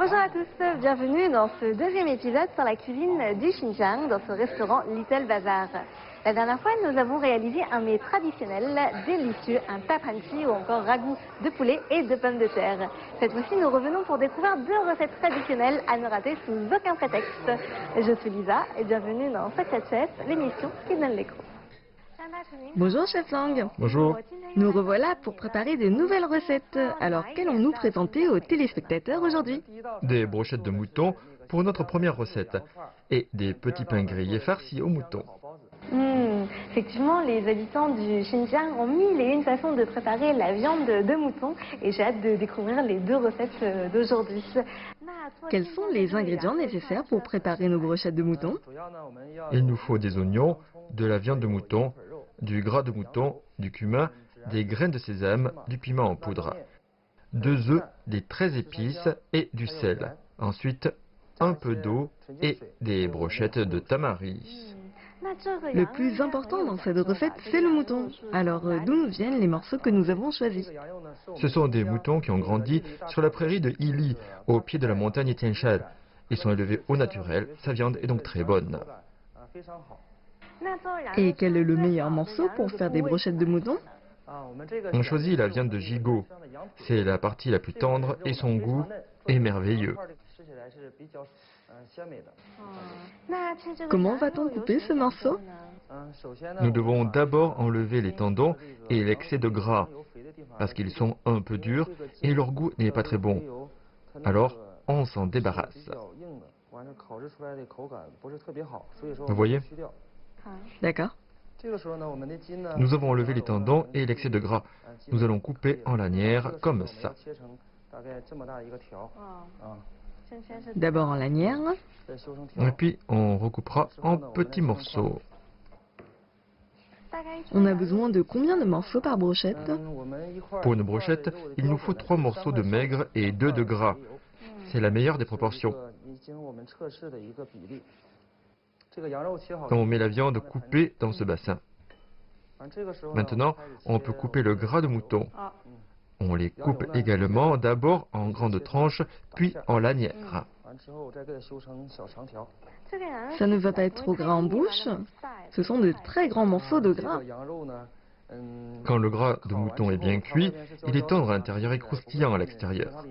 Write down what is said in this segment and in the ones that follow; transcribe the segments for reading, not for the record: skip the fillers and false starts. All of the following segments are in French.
Bonjour à tous, bienvenue dans ce deuxième épisode sur la cuisine du Xinjiang dans ce restaurant Little Bazaar. La dernière fois, nous avons réalisé un mets traditionnel, délicieux, un tapanchi ou encore ragoût de poulet et de pommes de terre. Cette fois-ci, nous revenons pour découvrir deux recettes traditionnelles à ne rater sous aucun prétexte. Je suis Lisa et bienvenue dans Secret Chef, l'émission qui donne l'écran. Bonjour Chef Lang. Bonjour. Nous revoilà pour préparer de nouvelles recettes. Alors qu'allons-nous présenter aux téléspectateurs aujourd'hui? Des brochettes de mouton pour notre première recette et des petits pains grillés farcis au mouton. Effectivement, les habitants du Xinjiang ont mille et une façons de préparer la viande de mouton et j'ai hâte de découvrir les deux recettes d'aujourd'hui. Quels sont les ingrédients nécessaires pour préparer nos brochettes de mouton? Il nous faut des oignons, de la viande de mouton, du gras de mouton, du cumin, des graines de sésame, du piment en poudre, 2 œufs, des 13 épices et du sel. Ensuite, un peu d'eau et des brochettes de tamaris. Le plus important dans cette recette, c'est le mouton. Alors d'où nous viennent les morceaux que nous avons choisis? Ce sont des moutons qui ont grandi sur la prairie de Yili, au pied de la montagne Tian Shan. Ils sont élevés au naturel, sa viande est donc très bonne. Et quel est le meilleur morceau pour faire des brochettes de mouton? On choisit la viande de gigot. C'est la partie la plus tendre et son goût est merveilleux. Comment va-t-on couper ce morceau? Nous devons d'abord enlever les tendons et l'excès de gras, parce qu'ils sont un peu durs et leur goût n'est pas très bon. Alors, on s'en débarrasse. Vous voyez? D'accord. Nous avons enlevé les tendons et l'excès de gras. Nous allons couper en lanières comme ça. D'abord en lanières. Et puis, on recoupera en petits morceaux. On a besoin de combien de morceaux par brochette? Pour une brochette, il nous faut 3 morceaux de maigre et 2 de gras. C'est la meilleure des proportions. On met la viande coupée dans ce bassin. Maintenant, on peut couper le gras de mouton. On les coupe également d'abord en grandes tranches, puis en lanières. Ça ne va pas être trop gras en bouche? Ce sont de très grands morceaux de gras. Quand le gras de mouton est bien cuit, il est tendre à l'intérieur et croustillant à l'extérieur.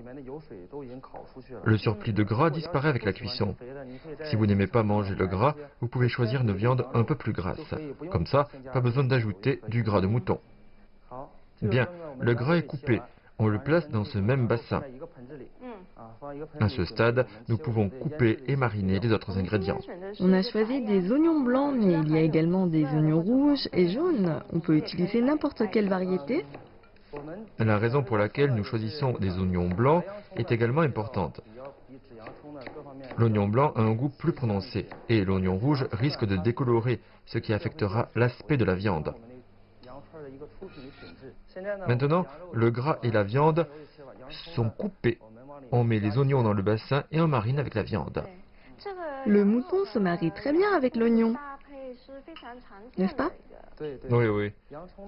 Le surplus de gras disparaît avec la cuisson. Si vous n'aimez pas manger le gras, vous pouvez choisir une viande un peu plus grasse. Comme ça, pas besoin d'ajouter du gras de mouton. Bien, le gras est coupé. On le place dans ce même bassin. À ce stade, nous pouvons couper et mariner les autres ingrédients. On a choisi des oignons blancs, mais il y a également des oignons rouges et jaunes. On peut utiliser n'importe quelle variété. La raison pour laquelle nous choisissons des oignons blancs est également importante. L'oignon blanc a un goût plus prononcé et l'oignon rouge risque de décolorer, ce qui affectera l'aspect de la viande. Maintenant, le gras et la viande sont coupés. On met les oignons dans le bassin et on marine avec la viande. Le mouton se marie très bien avec l'oignon, n'est-ce pas? Oui, oui.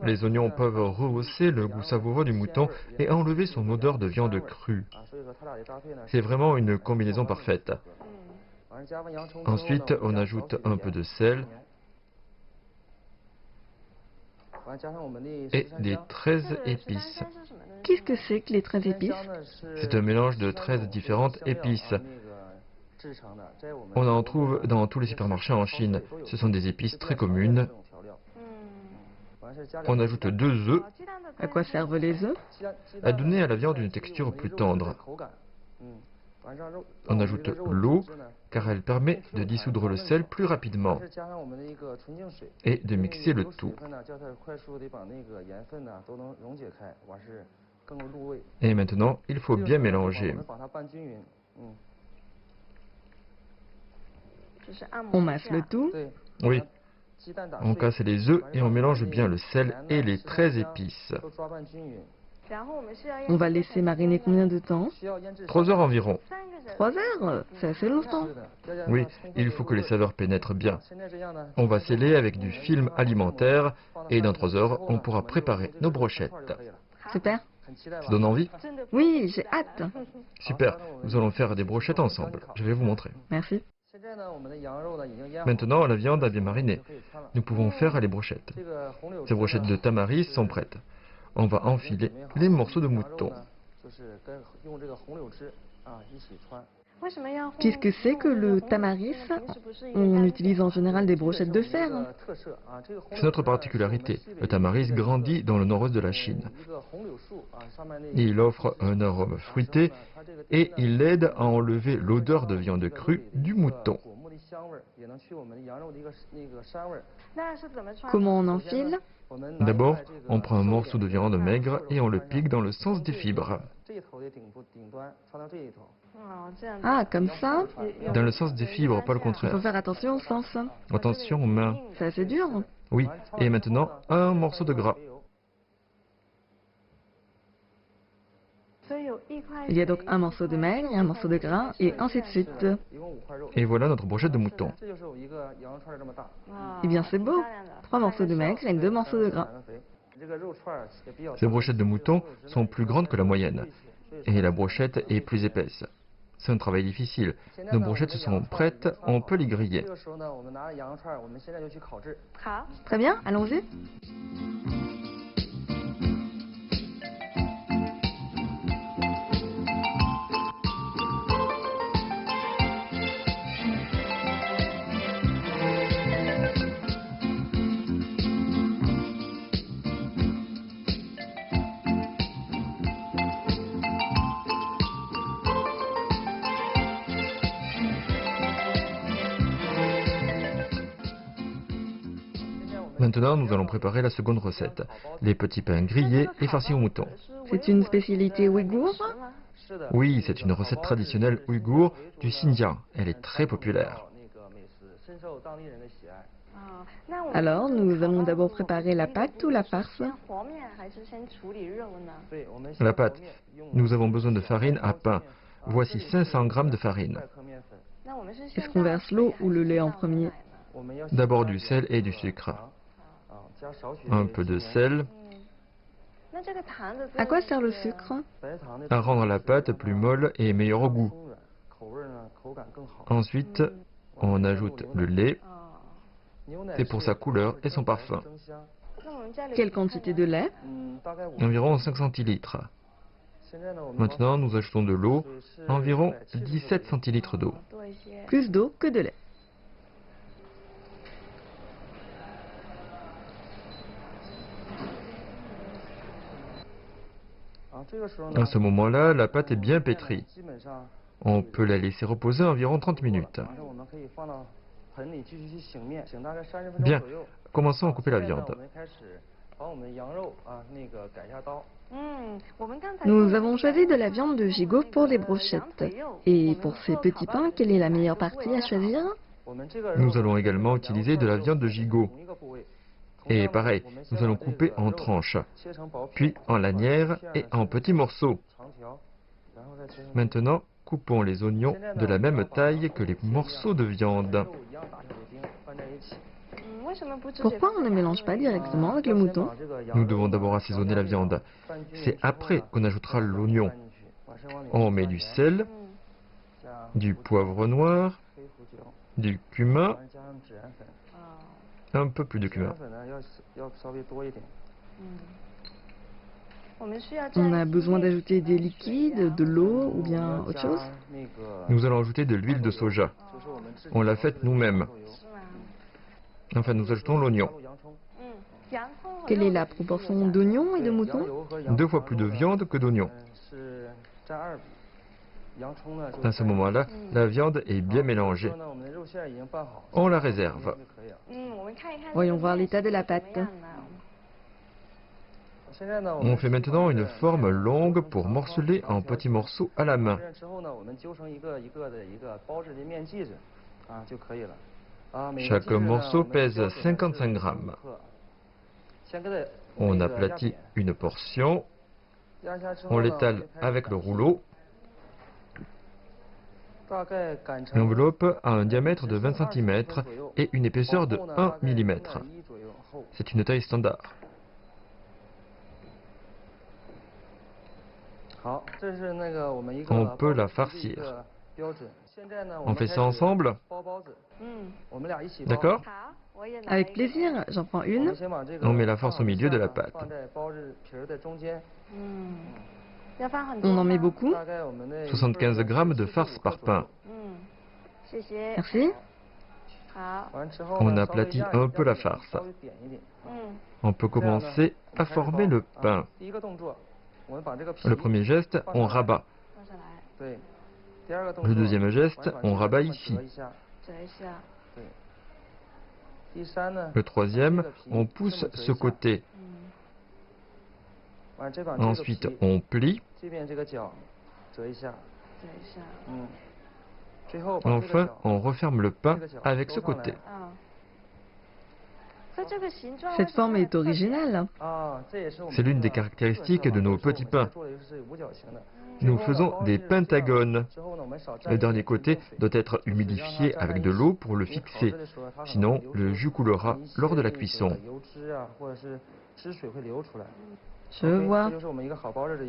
Les oignons peuvent rehausser le goût savoureux du mouton et enlever son odeur de viande crue. C'est vraiment une combinaison parfaite. Ensuite, on ajoute un peu de sel et des 13 épices. Qu'est-ce que c'est que les 13 épices? C'est un mélange de 13 différentes épices. On en trouve dans tous les supermarchés en Chine. Ce sont des épices très communes. On ajoute 2 œufs. À quoi servent les œufs? À donner à la viande une texture plus tendre. On ajoute l'eau, car elle permet de dissoudre le sel plus rapidement et de mixer le tout. Et maintenant, il faut bien mélanger. On masse le tout. Oui, on casse les œufs et on mélange bien le sel et les 13 épices. On va laisser mariner combien de temps? 3 heures environ. 3 heures? Ça fait longtemps. Oui, il faut que les saveurs pénètrent bien. On va sceller avec du film alimentaire et dans 3 heures, on pourra préparer nos brochettes. Super. Ça donne envie? Oui, j'ai hâte. Super, nous allons faire des brochettes ensemble. Je vais vous montrer. Merci. Maintenant, la viande a bien mariné. Nous pouvons faire les brochettes. Ces brochettes de tamaris sont prêtes. On va enfiler les morceaux de mouton. Qu'est-ce que c'est que le tamaris? On utilise en général des brochettes de fer. C'est notre particularité. Le tamaris grandit dans le nord-ouest de la Chine. Il offre un arôme fruité et il aide à enlever l'odeur de viande crue du mouton. Comment on enfile? D'abord, on prend un morceau de viande maigre et on le pique dans le sens des fibres. Ah, comme ça? Dans le sens des fibres, pas le Il faut contraire. faire attention au sens. Attention aux mains. C'est assez dur. Oui, et maintenant, un morceau de gras. Il y a donc un morceau de maigre et un morceau de gras, et ainsi de suite. Et voilà notre brochette de mouton. Eh bien, c'est beau. 3 morceaux de maigre et 2 morceaux de gras. Ces brochettes de mouton sont plus grandes que la moyenne. Et la brochette est plus épaisse. C'est un travail difficile. Nos brochettes sont prêtes, on peut les griller. Très bien, allons-y. Maintenant, nous allons préparer la seconde recette. Les petits pains grillés et farcis au mouton. C'est une spécialité ouïghour? Oui, c'est une recette traditionnelle ouïghour du Xinjiang. Elle est très populaire. Alors, nous allons d'abord préparer la pâte ou la farce? La pâte. Nous avons besoin de farine à pain. Voici 500 g de farine. Est-ce qu'on verse l'eau ou le lait en premier? D'abord du sel et du sucre. Un peu de sel, À quoi sert le sucre? à rendre la pâte plus molle et meilleure au goût. Ensuite, on ajoute le lait. C'est pour sa couleur et son parfum. Quelle quantité de lait? Environ 5 centilitres. Maintenant, nous ajoutons de l'eau, environ 17 centilitres d'eau. Plus d'eau que de lait. À ce moment-là, la pâte est bien pétrie. On peut la laisser reposer environ 30 minutes. Bien, commençons à couper la viande. Nous avons choisi de la viande de gigot pour les brochettes. Et pour ces petits pains, quelle est la meilleure partie à choisir? Nous allons également utiliser de la viande de gigot. Et pareil, nous allons couper en tranches, puis en lanières et en petits morceaux. Maintenant, coupons les oignons de la même taille que les morceaux de viande. Pourquoi on ne mélange pas directement avec le mouton? Nous devons d'abord assaisonner la viande. C'est après qu'on ajoutera l'oignon. On met du sel, du poivre noir, du cumin, un peu plus de cumin. On a besoin d'ajouter des liquides, de l'eau ou bien autre chose? Nous allons ajouter de l'huile de soja. On l'a faite nous-mêmes. Enfin, nous ajoutons l'oignon. Quelle est la proportion d'oignons et de moutons? 2 fois plus de viande que d'oignons. À ce moment-là, la viande est bien mélangée. On la réserve. Voyons voir l'état de la pâte. On fait maintenant une forme longue pour morceler en petits morceaux à la main. Chaque morceau pèse 55 grammes. On aplatit une portion, on l'étale avec le rouleau. L'enveloppe a un diamètre de 20 cm et une épaisseur de 1 mm. C'est une taille standard. On peut la farcir. On fait ça ensemble? D'accord? Avec plaisir, j'en prends une. On met la farce au milieu de la pâte. On en met beaucoup. 75 grammes de farce par pain. Merci. On aplatit un peu la farce. On peut commencer à former le pain. Le premier geste, on rabat. Le deuxième geste, on rabat ici. Le troisième, on pousse ce côté. Ensuite, on plie. Enfin, on referme le pain avec ce côté. Cette forme est originale. C'est l'une des caractéristiques de nos petits pains. Nous faisons des pentagones. Le dernier côté doit être humidifié avec de l'eau pour le fixer. Sinon, le jus coulera lors de la cuisson. Je vois.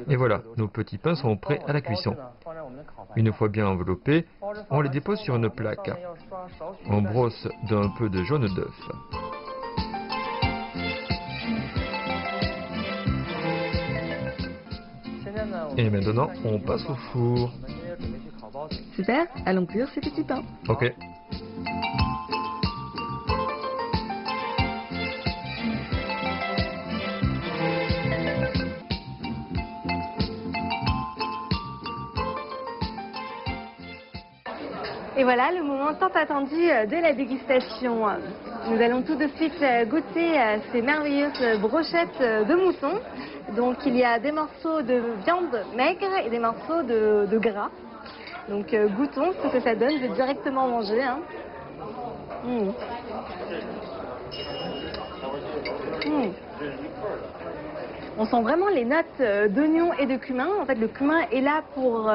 Et voilà, nos petits pains sont prêts à la cuisson. Une fois bien enveloppés, on les dépose sur une plaque. On brosse d'un peu de jaune d'œuf. Et maintenant, on passe au four. Super, allons cuire ces petits pains. Ok. Et voilà le moment tant attendu de la dégustation. Nous allons tout de suite goûter ces merveilleuses brochettes de mouton. Donc il y a des morceaux de viande maigre et des morceaux de gras. Donc goûtons ce que ça donne, je vais directement manger. Hein. On sent vraiment les notes d'oignon et de cumin. En fait, le cumin est là pour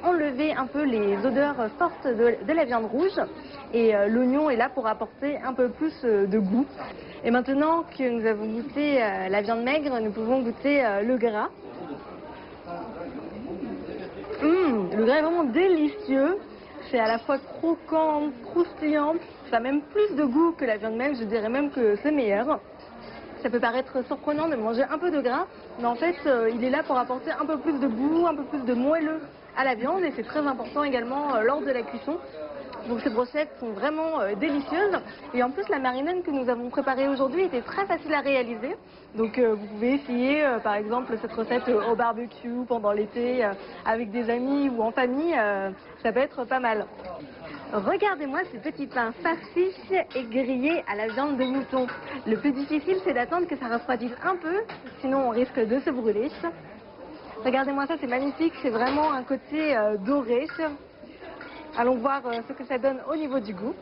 enlever un peu les odeurs fortes de la viande rouge. Et l'oignon est là pour apporter un peu plus de goût. Et maintenant que nous avons goûté la viande maigre, nous pouvons goûter le gras. Le gras est vraiment délicieux. C'est à la fois croquant, croustillant. Ça a même plus de goût que la viande maigre. Je dirais même que c'est meilleur. Ça peut paraître surprenant de manger un peu de gras, mais en fait, il est là pour apporter un peu plus de goût, un peu plus de moelleux à la viande, et c'est très important également lors de la cuisson. Donc ces brochettes sont vraiment délicieuses, et en plus la marinade que nous avons préparée aujourd'hui était très facile à réaliser. Donc vous pouvez essayer par exemple cette recette au barbecue pendant l'été avec des amis ou en famille, ça peut être pas mal. Regardez-moi ces petits pains farcis et grillés à la viande de mouton. Le plus difficile, c'est d'attendre que ça refroidisse un peu, sinon on risque de se brûler. Regardez-moi ça, c'est magnifique, c'est vraiment un côté doré. Allons voir ce que ça donne au niveau du goût.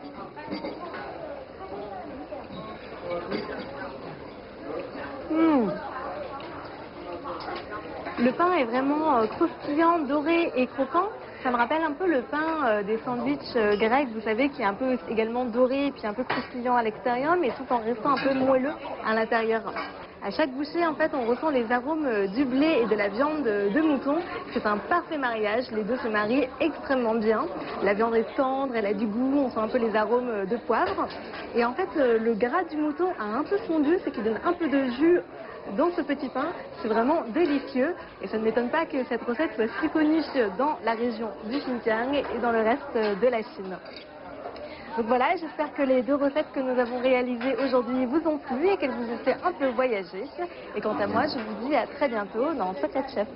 Le pain est vraiment croustillant, doré et croquant. Ça me rappelle un peu le pain des sandwichs grecs, vous savez, qui est un peu également doré et puis un peu croustillant à l'extérieur, mais tout en restant un peu moelleux à l'intérieur. À chaque bouchée, en fait, on ressent les arômes du blé et de la viande de mouton. C'est un parfait mariage, les deux se marient extrêmement bien. La viande est tendre, elle a du goût, on sent un peu les arômes de poivre. Et en fait, le gras du mouton a un peu fondu, ce qui donne un peu de jus dans ce petit pain. C'est vraiment délicieux et ça ne m'étonne pas que cette recette soit si connue dans la région du Xinjiang et dans le reste de la Chine. Donc voilà, j'espère que les deux recettes que nous avons réalisées aujourd'hui vous ont plu et qu'elles vous ont fait un peu voyager. Et quant à moi, je vous dis à très bientôt dans Pocket Chef.